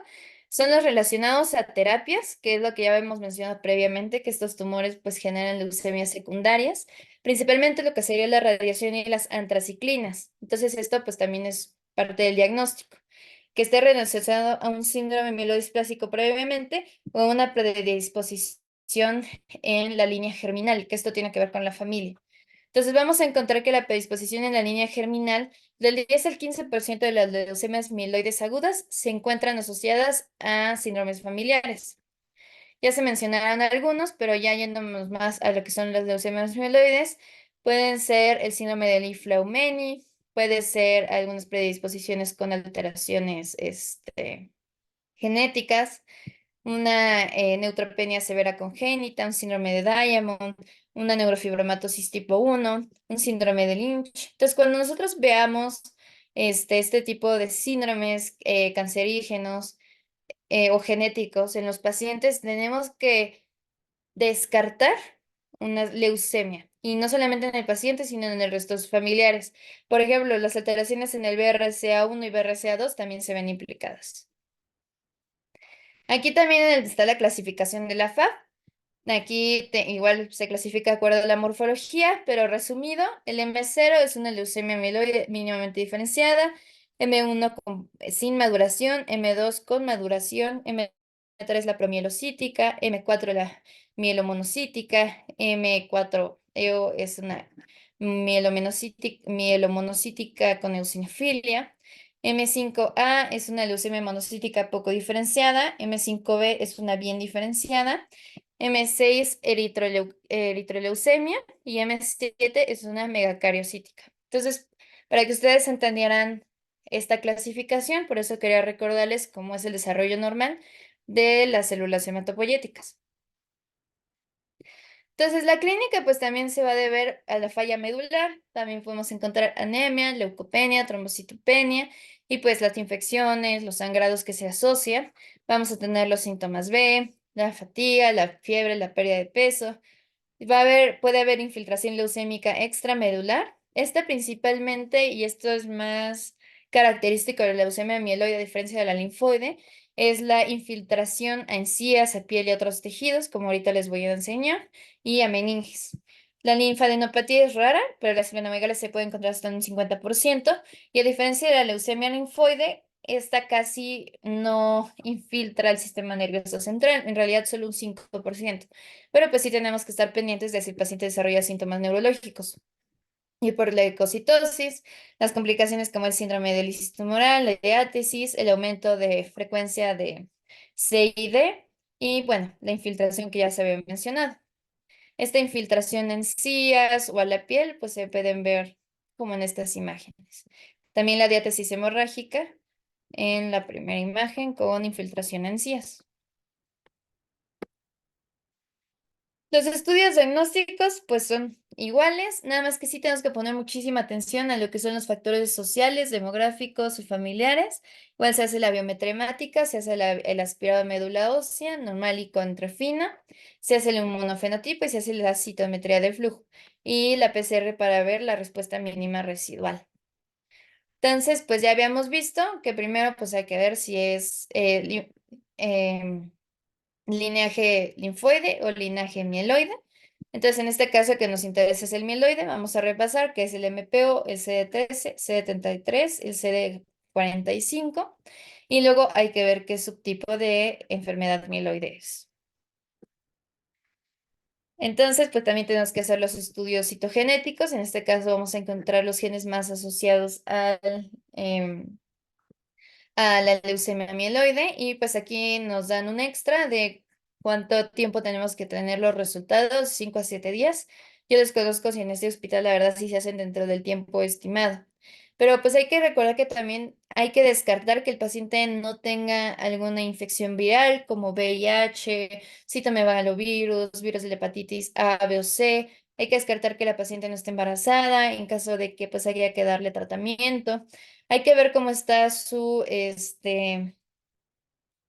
son los relacionados a terapias, que es lo que ya hemos mencionado previamente, que estos tumores pues generan leucemias secundarias, principalmente lo que sería la radiación y las antraciclinas. Entonces esto pues también es parte del diagnóstico, que esté relacionado a un síndrome mielodisplásico previamente o una predisposición en la línea germinal, que esto tiene que ver con la familia. Entonces vamos a encontrar que la predisposición en la línea germinal del 10 al 15% de las leucemias mieloides agudas se encuentran asociadas a síndromes familiares. Ya se mencionaron algunos, pero ya yéndonos más a lo que son las leucemias mieloides, pueden ser el síndrome de Li-Fraumeni, puede ser algunas predisposiciones con alteraciones genéticas, una neutropenia severa congénita, un síndrome de Diamond, una neurofibromatosis tipo 1, un síndrome de Lynch. Entonces, cuando nosotros veamos este tipo de síndromes cancerígenos o genéticos en los pacientes, tenemos que descartar una leucemia. Y no solamente en el paciente, sino en el resto de sus familiares. Por ejemplo, las alteraciones en el BRCA1 y BRCA2 también se ven implicadas. Aquí también está la clasificación de la FAB. Aquí igual se clasifica de acuerdo a la morfología, pero resumido, el M0 es una leucemia mieloide mínimamente diferenciada, M1 sin maduración, M2 con maduración, M3 la promielocítica, M4 la mielomonocítica, M4EO es una mielomonocítica con eosinofilia, M5A es una leucemia monocítica poco diferenciada, M5B es una bien diferenciada, M6 eritroleucemia y M7 es una megacariocítica. Entonces, para que ustedes entendieran esta clasificación, por eso quería recordarles cómo es el desarrollo normal de las células hematopoyéticas. Entonces, la clínica pues también se va a deber a la falla medular, también podemos encontrar anemia, leucopenia, trombocitopenia y pues las infecciones, los sangrados que se asocian. Vamos a tener los síntomas B, la fatiga, la fiebre, la pérdida de peso. Puede haber infiltración leucémica extramedular. Esta principalmente, y esto es más característico de la leucemia mieloide a diferencia de la linfoide, es la infiltración a encías, a piel y a otros tejidos, como ahorita les voy a enseñar, y a meninges. La linfadenopatía es rara, pero la esplenomegalia se puede encontrar hasta en un 50%, y a diferencia de la leucemia linfoide, esta casi no infiltra el sistema nervioso central, en realidad solo un 5%. Pero pues sí tenemos que estar pendientes de si el paciente desarrolla síntomas neurológicos. Y por la leucocitosis, las complicaciones como el síndrome de lisis tumoral, la diátesis, el aumento de frecuencia de CID y bueno, la infiltración que ya se había mencionado. Esta infiltración en encías o a la piel, pues se pueden ver como en estas imágenes. También la diátesis hemorrágica en la primera imagen con infiltración en encías. Los estudios diagnósticos pues son iguales, nada más que sí tenemos que poner muchísima atención a lo que son los factores sociales, demográficos y familiares. Igual se hace la biometría hemática, se hace el aspirado de médula ósea, normal y contrafina, se hace el inmunofenotipo y se hace la citometría de flujo y la PCR para ver la respuesta mínima residual. Entonces, pues ya habíamos visto que primero pues hay que ver si es linaje linfoide o linaje mieloide. Entonces, en este caso que nos interesa es el mieloide, vamos a repasar que es el MPO, el CD13, CD33, el CD45, y luego hay que ver qué subtipo de enfermedad mieloide es. Entonces, pues también tenemos que hacer los estudios citogenéticos. En este caso vamos a encontrar los genes más asociados a la leucemia mieloide y pues aquí nos dan un extra de cuánto tiempo tenemos que tener los resultados, 5 a 7 días. Yo desconozco si en este hospital la verdad sí se hacen dentro del tiempo estimado. Pero pues hay que recordar que también hay que descartar que el paciente no tenga alguna infección viral como VIH, citomegalovirus, virus de la hepatitis A, B o C. Hay que descartar que la paciente no esté embarazada en caso de que pues haya que darle tratamiento. Hay que ver cómo está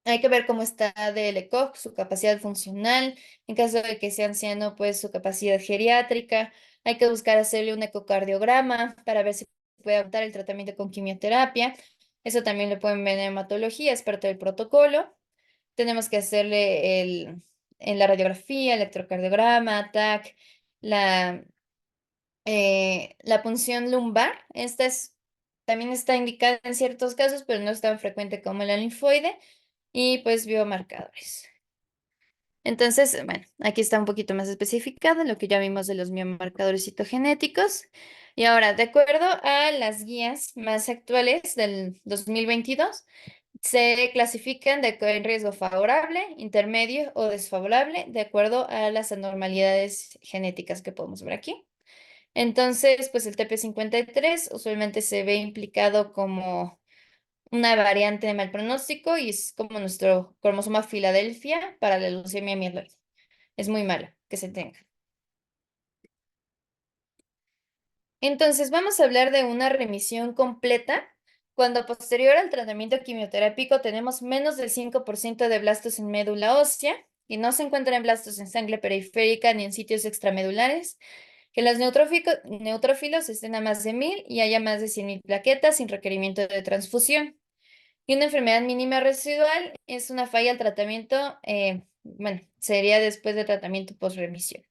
hay que ver cómo está del ECOG, su capacidad funcional. En caso de que sea anciano, pues su capacidad geriátrica. Hay que buscar hacerle un ecocardiograma para ver si puede adaptar el tratamiento con quimioterapia. Eso también lo pueden ver en hematología, es parte del protocolo. Tenemos que hacerle en la radiografía, electrocardiograma, TAC, la la punción lumbar, también está indicada en ciertos casos, pero no es tan frecuente como la linfoide, y pues biomarcadores. Entonces, bueno, aquí está un poquito más especificado lo que ya vimos de los biomarcadores citogenéticos. Y ahora, de acuerdo a las guías más actuales del 2022, se clasifican en riesgo favorable, intermedio o desfavorable, de acuerdo a las anormalidades genéticas que podemos ver aquí. Entonces, pues el TP53 usualmente se ve implicado como una variante de mal pronóstico y es como nuestro cromosoma Filadelfia para la leucemia mieloide. Es muy malo que se tenga. Entonces, vamos a hablar de una remisión completa cuando posterior al tratamiento quimioterápico tenemos menos del 5% de blastos en médula ósea y no se encuentran blastos en sangre periférica ni en sitios extramedulares, que los neutrófilos estén a más de 1000 y haya más de 100.000 plaquetas sin requerimiento de transfusión. Y una enfermedad mínima residual es una falla al tratamiento, bueno, sería después de tratamiento post-remisión.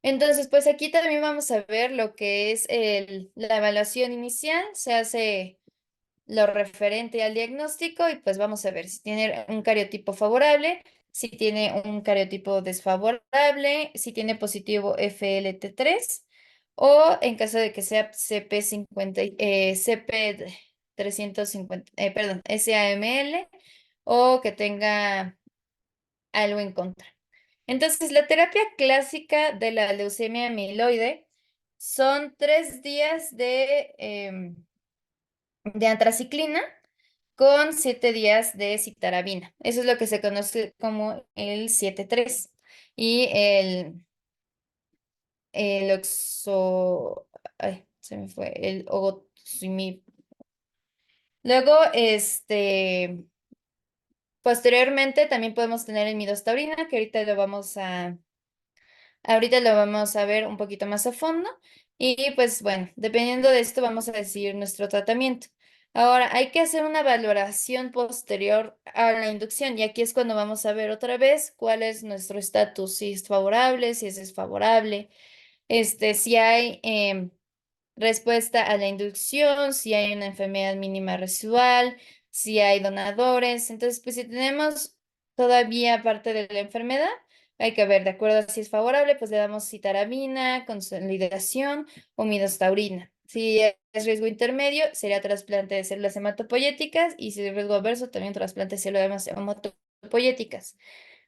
Entonces, pues aquí también vamos a ver lo que es la evaluación inicial. Se hace lo referente al diagnóstico y pues vamos a ver si tiene un cariotipo favorable, si tiene un cariotipo desfavorable, si tiene positivo FLT3 o en caso de que sea CP50, CP350, perdón, SAML o que tenga algo en contra. Entonces, la terapia clásica de la leucemia amiloide son 3 días de antraciclina con 7 días de citarabina. Eso es lo que se conoce como el 7-3. Y el ay, se me fue, el ogotumib. Luego, posteriormente también podemos tener el midostaurina, que ahorita lo vamos a ver un poquito más a fondo. Y pues bueno, dependiendo de esto vamos a decidir nuestro tratamiento. Ahora, hay que hacer una valoración posterior a la inducción y aquí es cuando vamos a ver otra vez cuál es nuestro estatus, si es favorable, si es desfavorable, si hay respuesta a la inducción, si hay una enfermedad mínima residual, si hay donadores. Entonces, pues si tenemos todavía parte de la enfermedad, hay que ver, de acuerdo a si es favorable, pues le damos citarabina, consolidación o midostaurina. Si es riesgo intermedio, sería trasplante de células hematopoyéticas y si es riesgo adverso, también trasplante de células hematopoyéticas.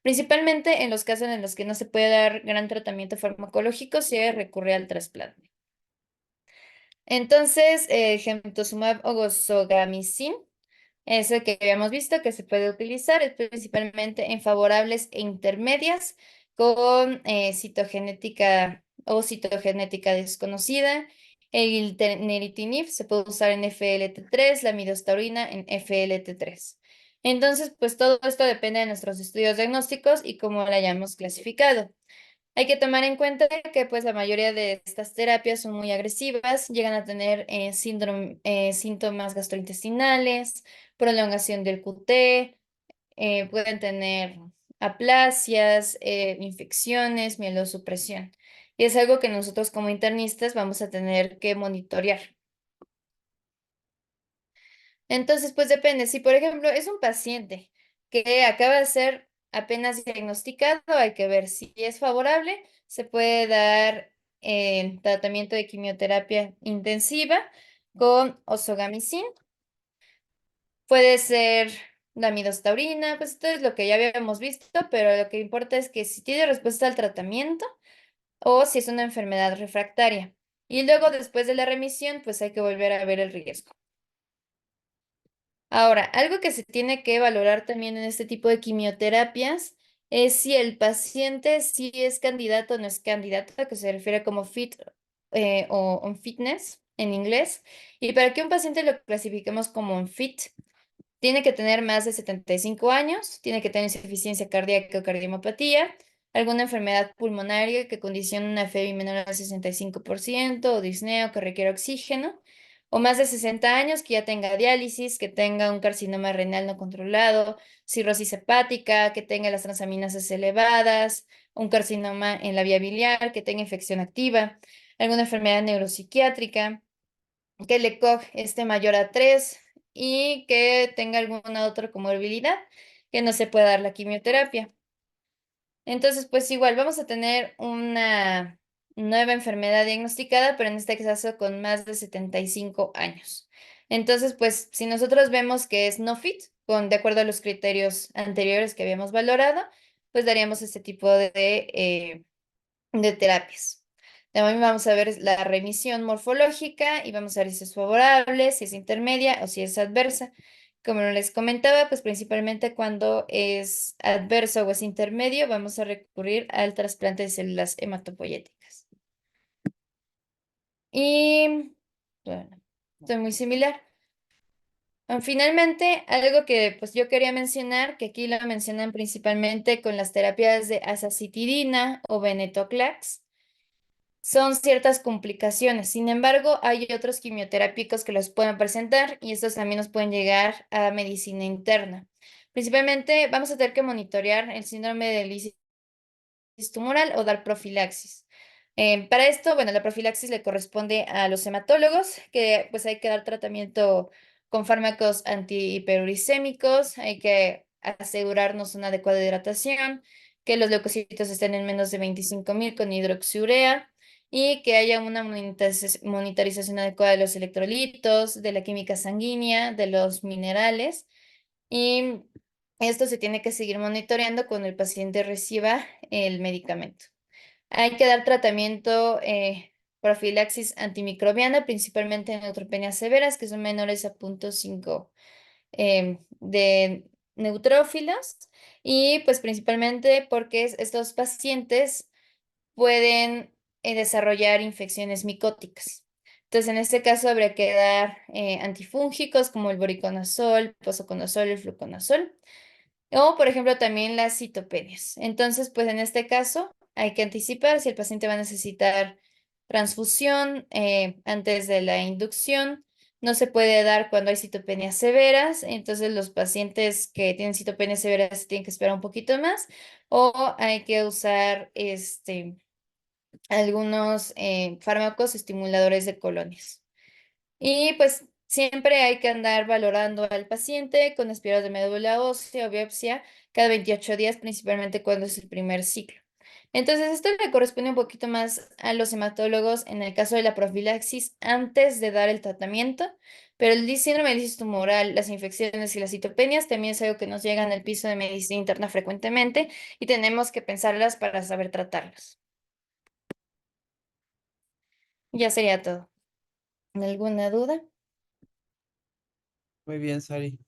Principalmente en los casos en los que no se puede dar gran tratamiento farmacológico, se recurre al trasplante. Entonces, Gemtosumab o Gozogamicin es el que habíamos visto que se puede utilizar es principalmente en favorables e intermedias con citogenética o citogenética desconocida. El neritinib se puede usar en FLT3, la midostaurina en FLT3. Entonces, pues todo esto depende de nuestros estudios diagnósticos y cómo la hayamos clasificado. Hay que tomar en cuenta que pues la mayoría de estas terapias son muy agresivas, llegan a tener síntomas gastrointestinales, prolongación del QT, pueden tener aplasias, infecciones, mielosupresión. Y es algo que nosotros como internistas vamos a tener que monitorear. Entonces, pues depende. Si, por ejemplo, es un paciente que acaba de ser apenas diagnosticado, hay que ver si es favorable. Se puede dar tratamiento de quimioterapia intensiva con ozogamicin. Puede ser la midostaurina, pues esto es lo que ya habíamos visto, pero lo que importa es que si tiene respuesta al tratamiento o si es una enfermedad refractaria. Y luego, después de la remisión, pues hay que volver a ver el riesgo. Ahora, algo que se tiene que valorar también en este tipo de quimioterapias es si el paciente sí es candidato o no es candidato, que se refiere como fit o on fitness en inglés. Y para que un paciente lo clasifiquemos como on fit, tiene que tener más de 75 años, tiene que tener insuficiencia cardíaca o cardiomopatía, alguna enfermedad pulmonar que condicione una FEBI menor al 65% o disnea o que requiera oxígeno, o más de 60 años que ya tenga diálisis, que tenga un carcinoma renal no controlado, cirrosis hepática, que tenga las transaminasas elevadas, un carcinoma en la vía biliar, que tenga infección activa, alguna enfermedad neuropsiquiátrica, que el ECOG esté mayor a 3 y que tenga alguna otra comorbilidad que no se pueda dar la quimioterapia. Entonces, pues igual vamos a tener una nueva enfermedad diagnosticada, pero en este caso con más de 75 años. Entonces, pues si nosotros vemos que es no fit, de acuerdo a los criterios anteriores que habíamos valorado, pues daríamos este tipo de terapias. También vamos a ver la remisión morfológica y vamos a ver si es favorable, si es intermedia o si es adversa. Como les comentaba, pues principalmente cuando es adverso o es intermedio, vamos a recurrir al trasplante de células hematopoyéticas. Y bueno, esto es muy similar. Finalmente, algo que pues yo quería mencionar, que aquí lo mencionan principalmente con las terapias de azacitidina o venetoclax, son ciertas complicaciones. Sin embargo, hay otros quimioterápicos que los pueden presentar y estos también nos pueden llegar a medicina interna. Principalmente vamos a tener que monitorear el síndrome de lisis tumoral o dar profilaxis. Para esto, bueno, la profilaxis le corresponde a los hematólogos, que pues hay que dar tratamiento con fármacos antihiperuricémicos, hay que asegurarnos una adecuada hidratación, que los leucocitos estén en menos de 25.000 con hidroxiurea y que haya una monitorización adecuada de los electrolitos, de la química sanguínea, de los minerales y esto se tiene que seguir monitoreando cuando el paciente reciba el medicamento. Hay que dar tratamiento profilaxis antimicrobiana, principalmente en neutropenias severas, que son menores a 0.5 de neutrófilos, y pues principalmente porque estos pacientes pueden desarrollar infecciones micóticas. Entonces, en este caso habría que dar antifúngicos como el voriconazol, posaconazol, el fluconazol. O, por ejemplo, también las citopenias. Entonces, pues en este caso hay que anticipar si el paciente va a necesitar transfusión antes de la inducción, no se puede dar cuando hay citopenias severas, entonces los pacientes que tienen citopenias severas tienen que esperar un poquito más, o hay que usar algunos fármacos estimuladores de colonias. Y pues siempre hay que andar valorando al paciente con aspirados de médula ósea o biopsia cada 28 días, principalmente cuando es el primer ciclo. Entonces, esto le corresponde un poquito más a los hematólogos en el caso de la profilaxis antes de dar el tratamiento, pero el síndrome de lisis tumoral, las infecciones y las citopenias también es algo que nos llegan al piso de medicina interna frecuentemente y tenemos que pensarlas para saber tratarlas. Ya sería todo. ¿Alguna duda? Muy bien, Sari.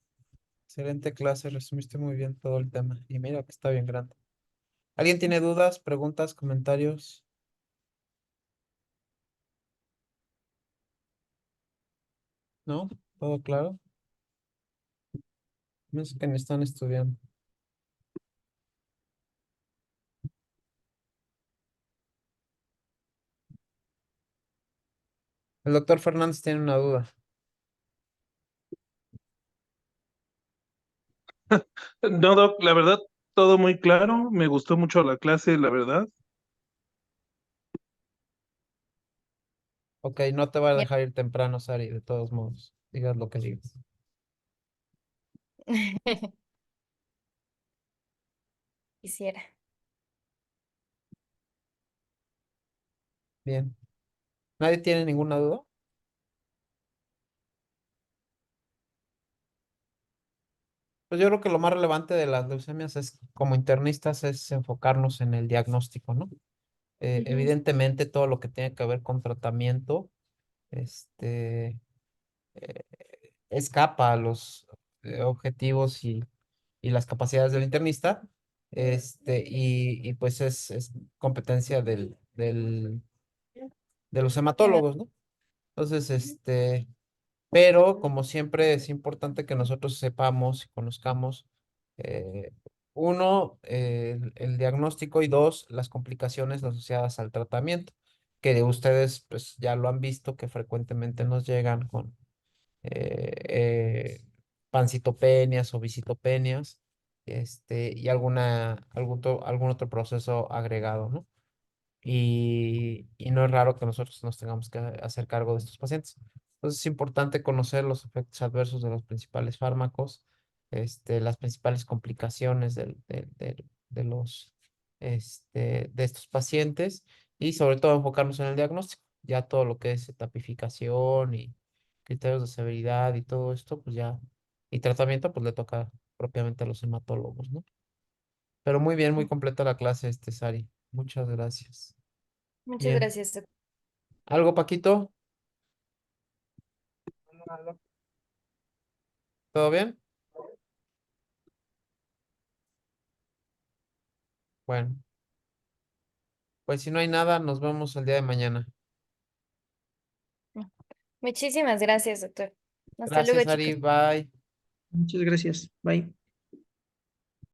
Excelente clase, resumiste muy bien todo el tema. Y mira que está bien grande. ¿Alguien tiene dudas, preguntas, comentarios? ¿No? ¿Todo claro? No sé que me están estudiando. El doctor Fernández tiene una duda. No, Doc, la verdad, todo muy claro. Me gustó mucho la clase, la verdad. Ok, no te va a Ya. dejar ir temprano, Sari, de todos modos. Digas lo que digas. Quisiera. Bien. ¿Nadie tiene ninguna duda? Pues yo creo que lo más relevante de las leucemias es, como internistas, es enfocarnos en el diagnóstico, ¿no? Ujú. Evidentemente, todo lo que tiene que ver con tratamiento, este, eh, escapa a los objetivos y las capacidades del internista, y pues es competencia de los Ema- hematólogos, ¿no? Entonces, pero como siempre es importante que nosotros sepamos y conozcamos, eh, uno, el diagnóstico y dos, las complicaciones asociadas al tratamiento, que ustedes pues ya lo han visto que frecuentemente nos llegan con eh, eh, pancitopenias o visitopenias, y algún otro proceso agregado, ¿no? Y no es raro que nosotros nos tengamos que hacer cargo de estos pacientes. Entonces es importante conocer los efectos adversos de los principales fármacos, las principales complicaciones de estos pacientes y sobre todo enfocarnos en el diagnóstico. Ya todo lo que es tipificación y criterios de severidad y todo esto, pues ya, y tratamiento, pues le toca propiamente a los hematólogos, ¿no? Pero muy bien, muy completa la clase, Sari. Muchas gracias. Muchas Bien. gracias, doctor. ¿Algo, Paquito? ¿Todo bien? Bueno, pues si no hay nada, nos vemos el día de mañana. Muchísimas gracias, doctor. Hasta luego, Gracias, Ari. chicos. Bye. Muchas gracias. Bye.